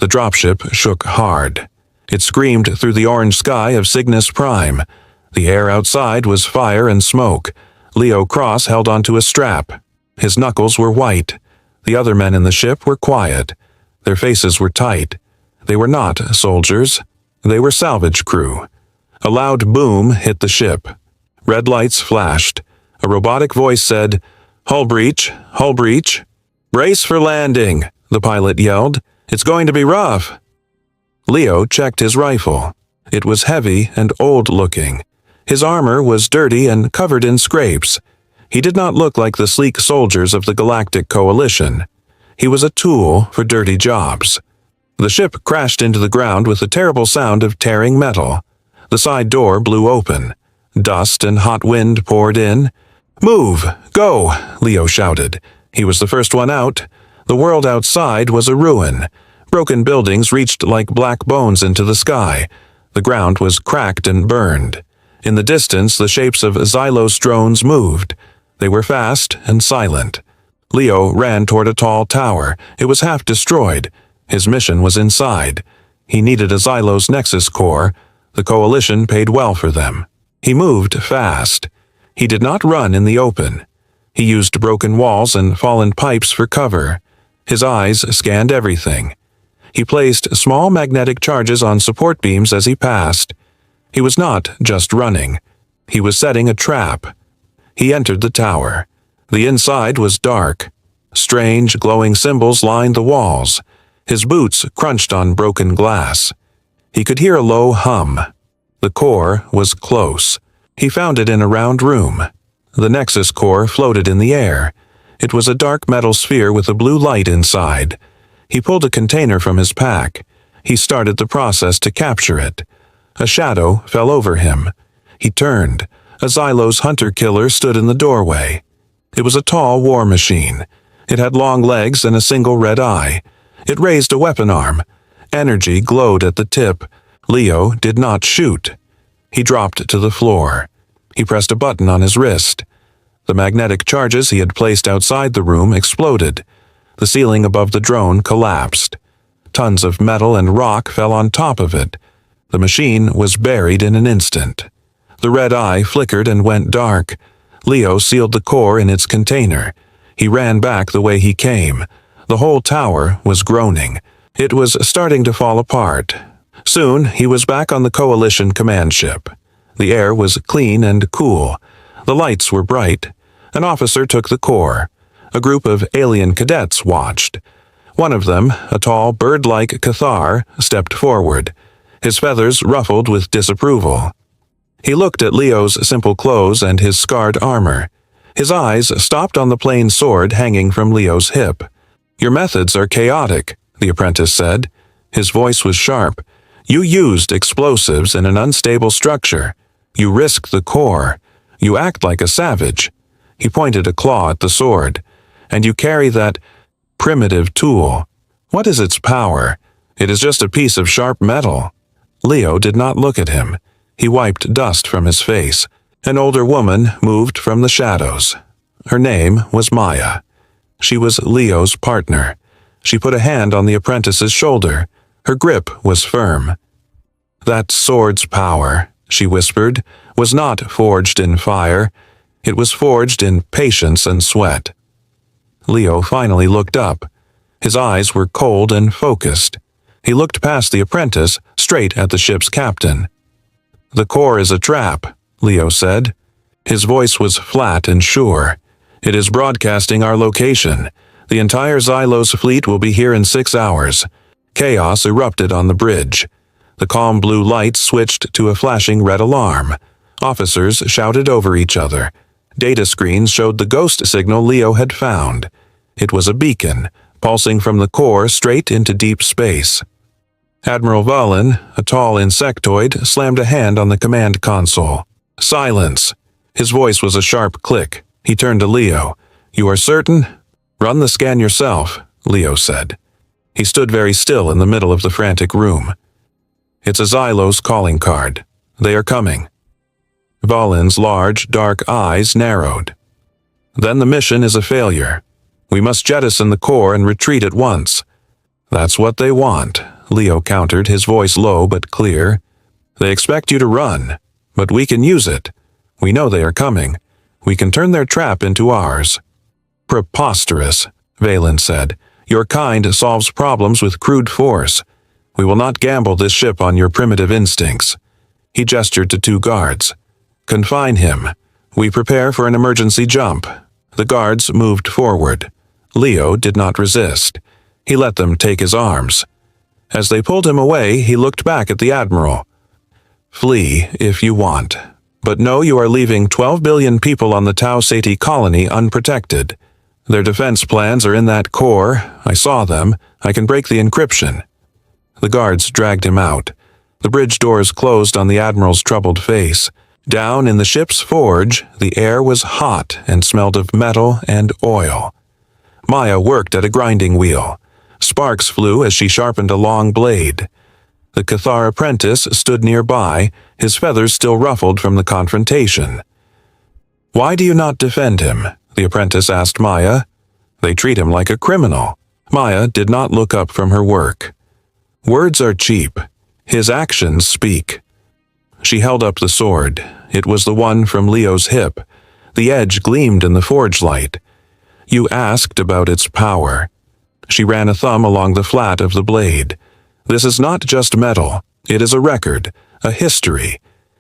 The dropship shook hard. It screamed through the orange sky of Cygnus Prime. The air outside was fire and smoke. Leo Cross held onto a strap. His knuckles were white. The other men in the ship were quiet. Their faces were tight. They were not soldiers. They were salvage crew. A loud boom hit the ship. Red lights flashed. A robotic voice said, "Hull breach, hull breach." "Brace for landing," the pilot yelled. "It's going to be rough." Leo checked his rifle. It was heavy and old-looking. His armor was dirty and covered in scrapes. He did not look like the sleek soldiers of the Galactic Coalition. He was a tool for dirty jobs. The ship crashed into the ground with a terrible sound of tearing metal. The side door blew open. Dust and hot wind poured in. "Move! Go!" Leo shouted. He was the first one out. The world outside was a ruin. Broken buildings reached like black bones into the sky. The ground was cracked and burned. In the distance, the shapes of Xylos drones moved. They were fast and silent. Leo ran toward a tall tower. It was half destroyed. His mission was inside. He needed a Xylos Nexus core. The Coalition paid well for them. He moved fast. He did not run in the open. He used broken walls and fallen pipes for cover. His eyes scanned everything. He placed small magnetic charges on support beams as he passed. He was not just running. He was setting a trap. He entered the tower. The inside was dark. Strange, glowing symbols lined the walls. His boots crunched on broken glass. He could hear a low hum. The core was close. He found it in a round room. The Nexus core floated in the air. It was a dark metal sphere with a blue light inside. He pulled a container from his pack. He started the process to capture it. A shadow fell over him. He turned. A Xylos hunter-killer stood in the doorway. It was a tall war machine. It had long legs and a single red eye. It raised a weapon arm. Energy glowed at the tip. Leo did not shoot. He dropped to the floor. He pressed a button on his wrist. The magnetic charges he had placed outside the room exploded. The ceiling above the drone collapsed. Tons of metal and rock fell on top of it. The machine was buried in an instant. The red eye flickered and went dark. Leo sealed the core in its container. He ran back the way he came. The whole tower was groaning. It was starting to fall apart. Soon, he was back on the Coalition command ship. The air was clean and cool. The lights were bright. An officer took the core. A group of alien cadets watched. One of them, a tall, bird-like Cathar, stepped forward. His feathers ruffled with disapproval. He looked at Leo's simple clothes and his scarred armor. His eyes stopped on the plain sword hanging from Leo's hip. "Your methods are chaotic," the apprentice said. His voice was sharp. "You used explosives in an unstable structure. You risked the core. You act like a savage." He pointed a claw at the sword. "And you carry that primitive tool. What is its power? It is just a piece of sharp metal." Leo did not look at him. He wiped dust from his face. An older woman moved from the shadows. Her name was Maya. She was Leo's partner. She put a hand on the apprentice's shoulder. Her grip was firm. "That sword's power," she whispered, "was not forged in fire. It was forged in patience and sweat." Leo finally looked up. His eyes were cold and focused. He looked past the apprentice, straight at the ship's captain. "The core is a trap," Leo said. His voice was flat and sure. "It is broadcasting our location. The entire Xylos fleet will be here in 6 hours." Chaos erupted on the bridge. The calm blue light switched to a flashing red alarm. Officers shouted over each other. Data screens showed the ghost signal Leo had found. It was a beacon, pulsing from the core straight into deep space. Admiral Valen, a tall insectoid, slammed a hand on the command console. "Silence!" His voice was a sharp click. He turned to Leo. "You are certain?" "Run the scan yourself," Leo said. He stood very still in the middle of the frantic room. "It's a Xylos calling card. They are coming." Valen's large, dark eyes narrowed. "Then the mission is a failure. We must jettison the core and retreat at once." "That's what they want," Leo countered, his voice low but clear. They expect you to run, but we can use it. We know they are coming. We can turn their trap into ours. Preposterous, Valen said. Your kind solves problems with crude force. We will not gamble this ship on your primitive instincts. He gestured to 2 guards. Confine him. We prepare for an emergency jump. The guards moved forward. Leo did not resist. He let them take his arms. As they pulled him away, he looked back at the Admiral. Flee if you want, but know you are leaving 12 billion people on the Tau Ceti colony unprotected. Their defense plans are in that core. I saw them. I can break the encryption. The guards dragged him out. The bridge doors closed on the Admiral's troubled face. Down in the ship's forge, the air was hot and smelled of metal and oil. Maya worked at a grinding wheel. Sparks flew as she sharpened a long blade. The Cathar apprentice stood nearby, his feathers still ruffled from the confrontation. Why do you not defend him? The apprentice asked Maya. They treat him like a criminal. Maya did not look up from her work. Words are cheap. His actions speak. She held up the sword. It was the one from Leo's hip. The edge gleamed in the forge light. You asked about its power. She ran a thumb along the flat of the blade. This is not just metal. It is a record, a history.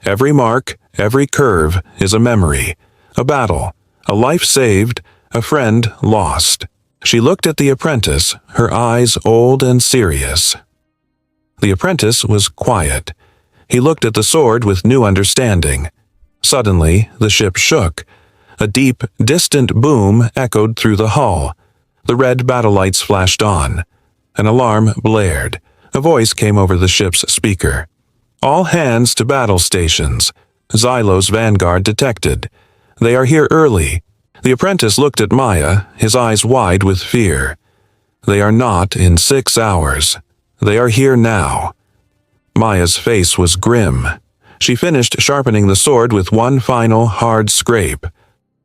Every mark, every curve is a memory, a battle, a life saved, a friend lost. She looked at the apprentice, her eyes old and serious. The apprentice was quiet. He looked at the sword with new understanding. Suddenly, the ship shook. A deep, distant boom echoed through the hull. The red battle lights flashed on. An alarm blared. A voice came over the ship's speaker. All hands to battle stations. Xylo's vanguard detected. They are here early. The apprentice looked at Maya, his eyes wide with fear. They are not in 6 hours. They are here now. Maya's face was grim. She finished sharpening the sword with one final hard scrape.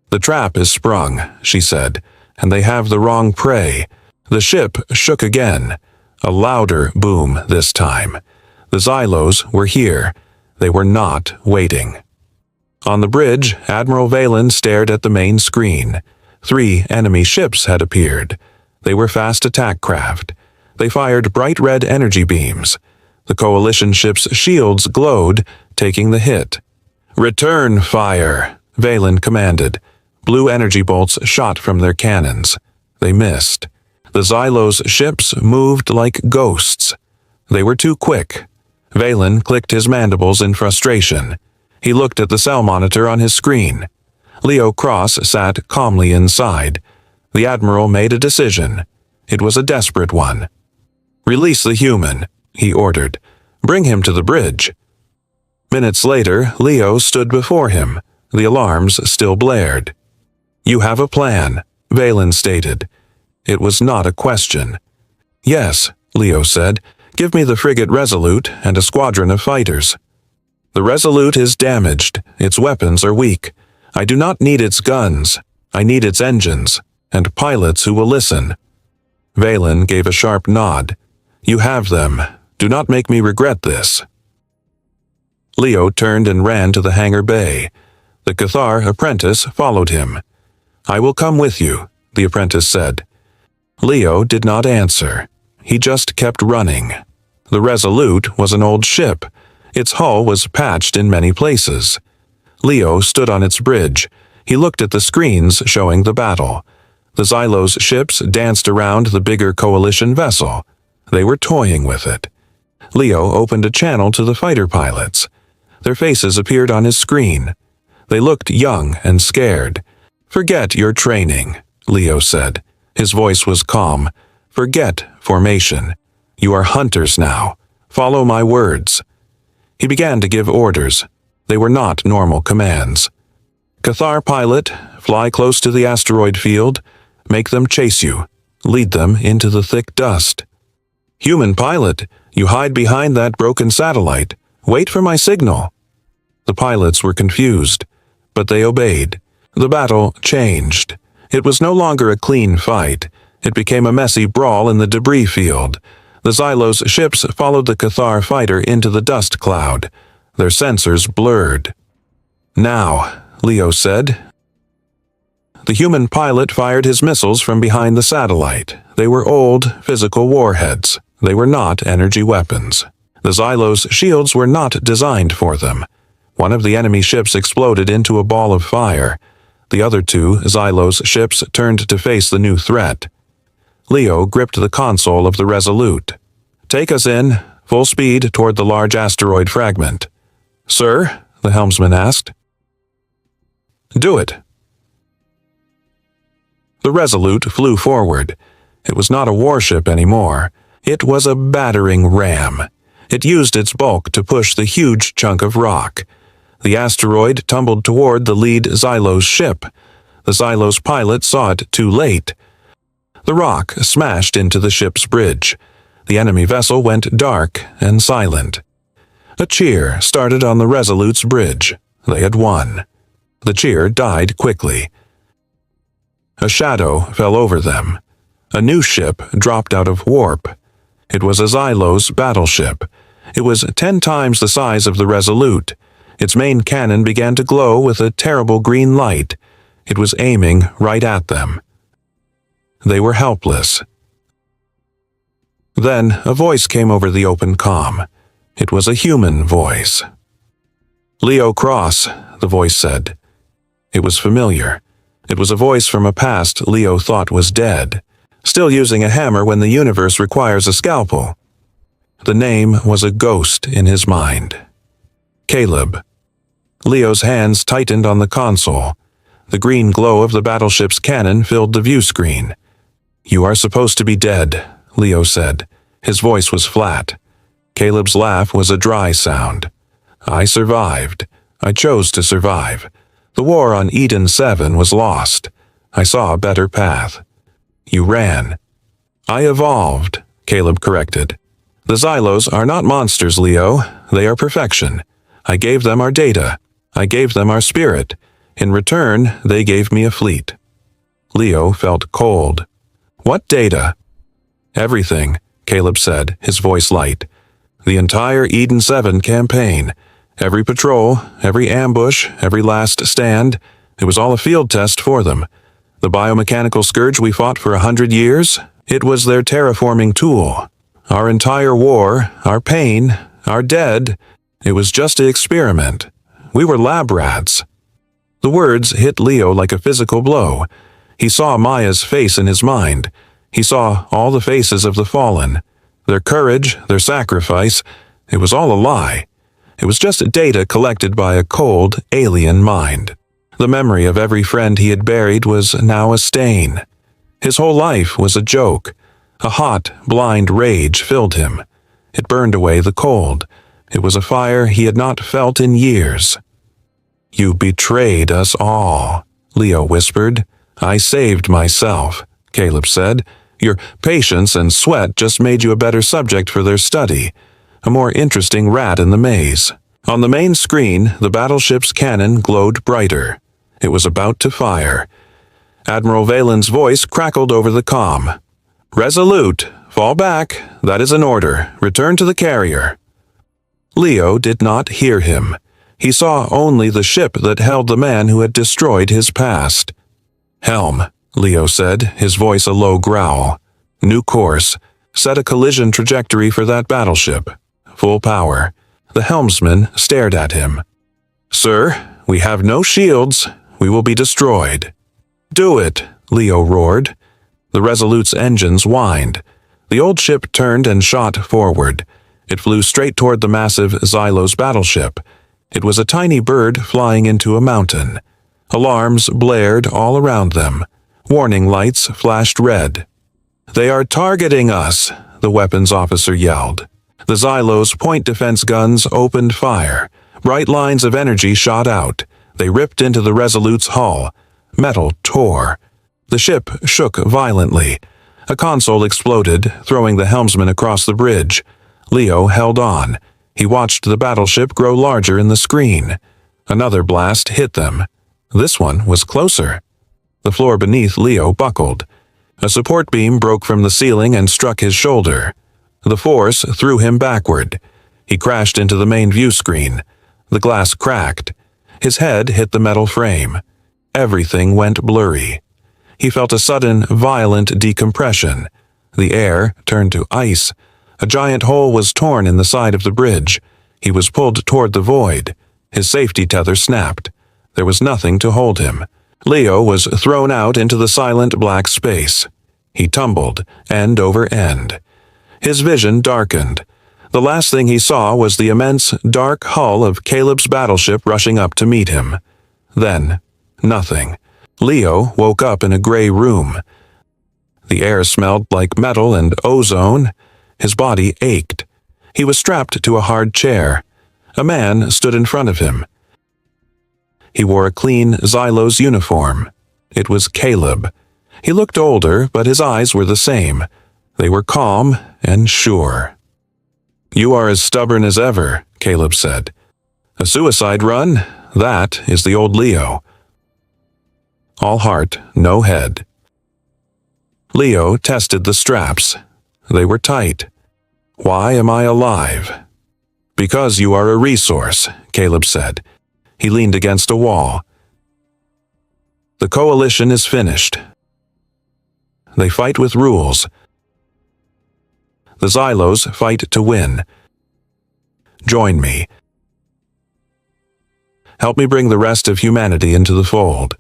The trap is sprung, she said, and they have the wrong prey. The ship shook again. A louder boom this time. The Xylos were here. They were not waiting. On the bridge, Admiral Valen stared at the main screen. 3 enemy ships had appeared. They were fast attack craft. They fired bright red energy beams. The coalition ships' shields glowed, taking the hit. Return fire, Valen commanded. Blue energy bolts shot from their cannons. They missed. The Xylos' ships moved like ghosts. They were too quick. Valen clicked his mandibles in frustration. He looked at the cell monitor on his screen. Leo Cross sat calmly inside. The Admiral made a decision. It was a desperate one. Release the human, he ordered. Bring him to the bridge. Minutes later, Leo stood before him. The alarms still blared. You have a plan, Valen stated. It was not a question. Yes, Leo said. Give me the frigate Resolute and a squadron of fighters. The Resolute is damaged. Its weapons are weak. I do not need its guns. I need its engines, and pilots who will listen. Valen gave a sharp nod. You have them. Do not make me regret this. Leo turned and ran to the hangar bay. The Cathar apprentice followed him. I will come with you, the apprentice said. Leo did not answer. He just kept running. The Resolute was an old ship. Its hull was patched in many places. Leo stood on its bridge. He looked at the screens showing the battle. The Xylos ships danced around the bigger coalition vessel. They were toying with it. Leo opened a channel to the fighter pilots. Their faces appeared on his screen. They looked young and scared. Forget your training, Leo said. His voice was calm. Forget formation. You are hunters now. Follow my words. He began to give orders. They were not normal commands. Cathar pilot, fly close to the asteroid field. Make them chase you. Lead them into the thick dust. Human pilot, you hide behind that broken satellite. Wait for my signal. The pilots were confused, but they obeyed. The battle changed. It was no longer a clean fight. It became a messy brawl in the debris field. The Xylos ships followed the Cathar fighter into the dust cloud. Their sensors blurred. "Now," Leo said. The human pilot fired his missiles from behind the satellite. They were old, physical warheads. They were not energy weapons. The Xylos shields were not designed for them. One of the enemy ships exploded into a ball of fire. The other two Xylos ships turned to face the new threat. Leo gripped the console of the Resolute. "Take us in, full speed toward the large asteroid fragment." "Sir?" the helmsman asked. "Do it." The Resolute flew forward. It was not a warship anymore. It was a battering ram. It used its bulk to push the huge chunk of rock. The asteroid tumbled toward the lead Xylos ship. The Xylos pilot saw it too late. The rock smashed into the ship's bridge. The enemy vessel went dark and silent. A cheer started on the Resolute's bridge. They had won. The cheer died quickly. A shadow fell over them. A new ship dropped out of warp. It was a Xylos battleship. It was 10 times the size of the Resolute. Its main cannon began to glow with a terrible green light. It was aiming right at them. They were helpless. Then a voice came over the open comm. It was a human voice. "Leo Cross," the voice said. It was familiar. It was a voice from a past Leo thought was dead, still using a hammer when the universe requires a scalpel. The name was a ghost in his mind. Caleb. Leo's hands tightened on the console. The green glow of the battleship's cannon filled the view screen. "You are supposed to be dead," Leo said. His voice was flat. Caleb's laugh was a dry sound. "I survived. I chose to survive. The war on Eden 7 was lost. I saw a better path." "You ran." "I evolved," Caleb corrected. "The Xylos are not monsters, Leo. They are perfection. I gave them our data. I gave them our spirit. In return, they gave me a fleet." Leo felt cold. "What data?" "Everything," Caleb said, his voice light. "The entire Eden 7 campaign. Every patrol, every ambush, every last stand. It was all a field test for them. The biomechanical scourge we fought for 100 years, it was their terraforming tool. Our entire war, our pain, our dead, it was just an experiment. We were lab rats." The words hit Leo like a physical blow. He saw Maya's face in his mind. He saw all the faces of the fallen. Their courage, their sacrifice, it was all a lie. It was just data collected by a cold, alien mind. The memory of every friend he had buried was now a stain. His whole life was a joke. A hot, blind rage filled him. It burned away the cold. It was a fire he had not felt in years. "You betrayed us all," Leo whispered. "I saved myself," Caleb said. "Your patience and sweat just made you a better subject for their study. A more interesting rat in the maze." On the main screen, the battleship's cannon glowed brighter. It was about to fire. Admiral Valen's voice crackled over the comm. "Resolute, fall back. That is an order. Return to the carrier." Leo did not hear him. He saw only the ship that held the man who had destroyed his past. "Helm," Leo said, his voice a low growl. "New course. Set a collision trajectory for that battleship. Full power." The helmsman stared at him. "Sir, we have no shields. We will be destroyed." "Do it," Leo roared. The Resolute's engines whined. The old ship turned and shot forward. It flew straight toward the massive Xylos battleship. It was a tiny bird flying into a mountain. Alarms blared all around them. Warning lights flashed red. "They are targeting us," the weapons officer yelled. The Xylos point defense guns opened fire. Bright lines of energy shot out. They ripped into the Resolute's hull. Metal tore. The ship shook violently. A console exploded, throwing the helmsman across the bridge. Leo held on. He watched the battleship grow larger in the screen. Another blast hit them. This one was closer. The floor beneath Leo buckled. A support beam broke from the ceiling and struck his shoulder. The force threw him backward. He crashed into the main view screen. The glass cracked. His head hit the metal frame. Everything went blurry. He felt a sudden, violent decompression. The air turned to ice. A giant hole was torn in the side of the bridge. He was pulled toward the void. His safety tether snapped. There was nothing to hold him. Leo was thrown out into the silent black space. He tumbled, end over end. His vision darkened. The last thing he saw was the immense, dark hull of Caleb's battleship rushing up to meet him. Then, nothing. Leo woke up in a gray room. The air smelled like metal and ozone. His body ached. He was strapped to a hard chair. A man stood in front of him. He wore a clean Xylos uniform. It was Caleb. He looked older, but his eyes were the same. They were calm and sure. "You are as stubborn as ever," Caleb said. "A suicide run? That is the old Leo." All heart, no head. Leo tested the straps. They were tight. "Why am I alive?" "Because you are a resource," Caleb said. He leaned against a wall. "The coalition is finished. They fight with rules. The Xylos fight to win. Join me. Help me bring the rest of humanity into the fold.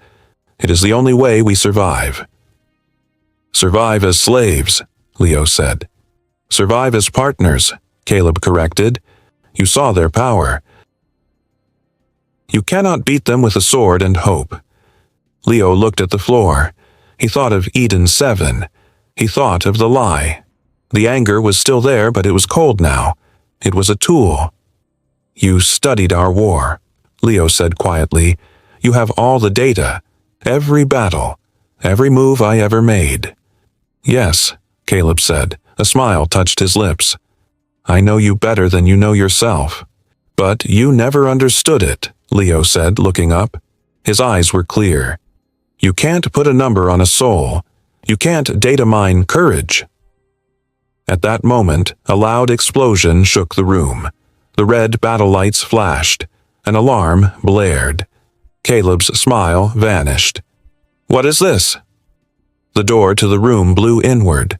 It is the only way we survive." "Survive as slaves," Leo said. "Survive as partners," Caleb corrected. "You saw their power. You cannot beat them with a sword and hope." Leo looked at the floor. He thought of Eden 7. He thought of the lie. The anger was still there, but it was cold now. It was a tool. "You studied our war," Leo said quietly. "You have all the data. Every battle. Every move I ever made." "Yes," Caleb said. A smile touched his lips. "I know you better than you know yourself." "But you never understood it," Leo said, looking up. His eyes were clear. "You can't put a number on a soul. You can't data mine courage." At that moment, a loud explosion shook the room. The red battle lights flashed. An alarm blared. Caleb's smile vanished. "What is this?" The door to the room blew inward.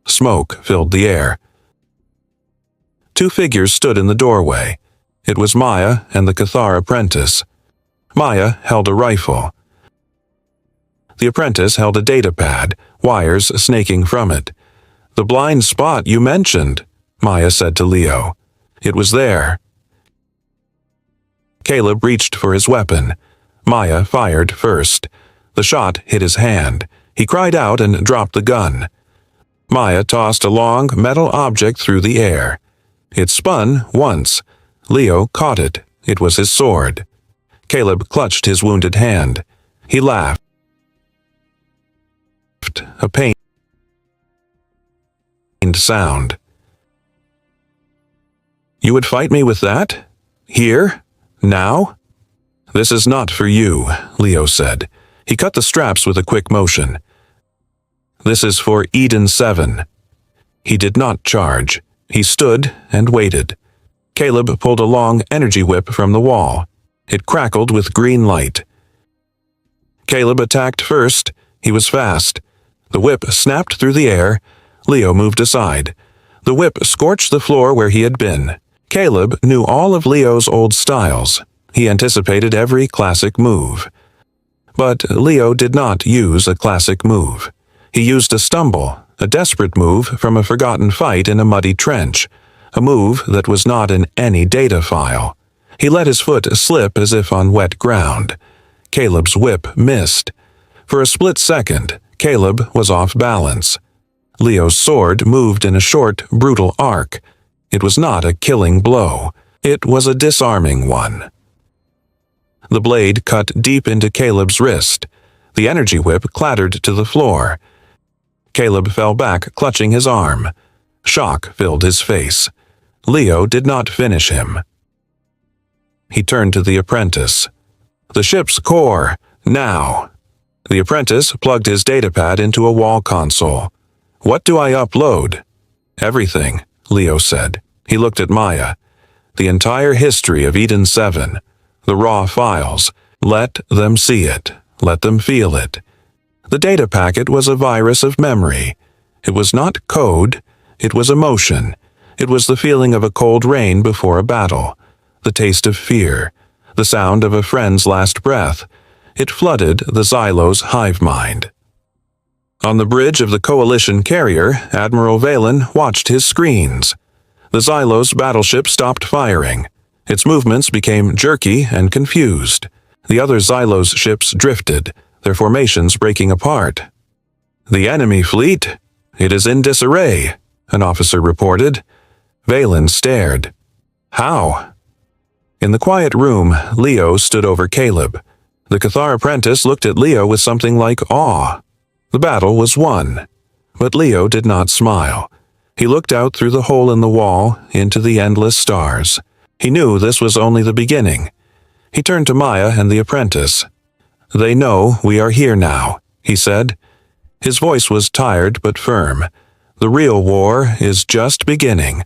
Smoke filled the air. Two figures stood in the doorway. It was Maya and the Cathar apprentice. Maya held a rifle. The apprentice held a data pad, wires snaking from it. "The blind spot you mentioned," Maya said to Leo. "It was there." Caleb reached for his weapon. Maya fired first. The shot hit his hand. He cried out and dropped the gun. Maya tossed a long metal object through the air. It spun once. Leo caught it. It was his sword. Caleb clutched his wounded hand. He laughed. A pained sound. "You would fight me with that? Here? Now?" "This is not for you," Leo said. He cut the straps with a quick motion. "This is for Eden 7. He did not charge. He stood and waited. Caleb pulled a long energy whip from the wall. It crackled with green light. Caleb attacked first. He was fast. The whip snapped through the air. Leo moved aside. The whip scorched the floor where he had been. Caleb knew all of Leo's old styles. He anticipated every classic move. But Leo did not use a classic move. He used a stumble, a desperate move from a forgotten fight in a muddy trench, a move that was not in any data file. He let his foot slip as if on wet ground. Caleb's whip missed. For a split second, Caleb was off balance. Leo's sword moved in a short, brutal arc. It was not a killing blow. It was a disarming one. The blade cut deep into Caleb's wrist. The energy whip clattered to the floor. Caleb fell back, clutching his arm. Shock filled his face. Leo did not finish him. He turned to the apprentice. "The ship's core, now." The apprentice plugged his datapad into a wall console. "What do I upload?" Everything, Leo said. He looked at Maya. The entire history of Eden 7. The raw files. Let them see it. Let them feel it. The data packet was a virus of memory. It was not code. It was emotion. It was the feeling of a cold rain before a battle. The taste of fear. The sound of a friend's last breath. It flooded the Xylo's hive mind. On the bridge of the Coalition carrier, Admiral Valen watched his screens. The Xylo's battleship stopped firing. Its movements became jerky and confused. The other Xylo's ships drifted, their formations breaking apart. "The enemy fleet? It is in disarray," an officer reported. Valen stared. "How?" In the quiet room, Leo stood over Caleb. The Cathar apprentice looked at Leo with something like awe. The battle was won. But Leo did not smile. He looked out through the hole in the wall into the endless stars. He knew this was only the beginning. He turned to Maya and the apprentice. "They know we are here now," he said. His voice was tired but firm. "The real war is just beginning.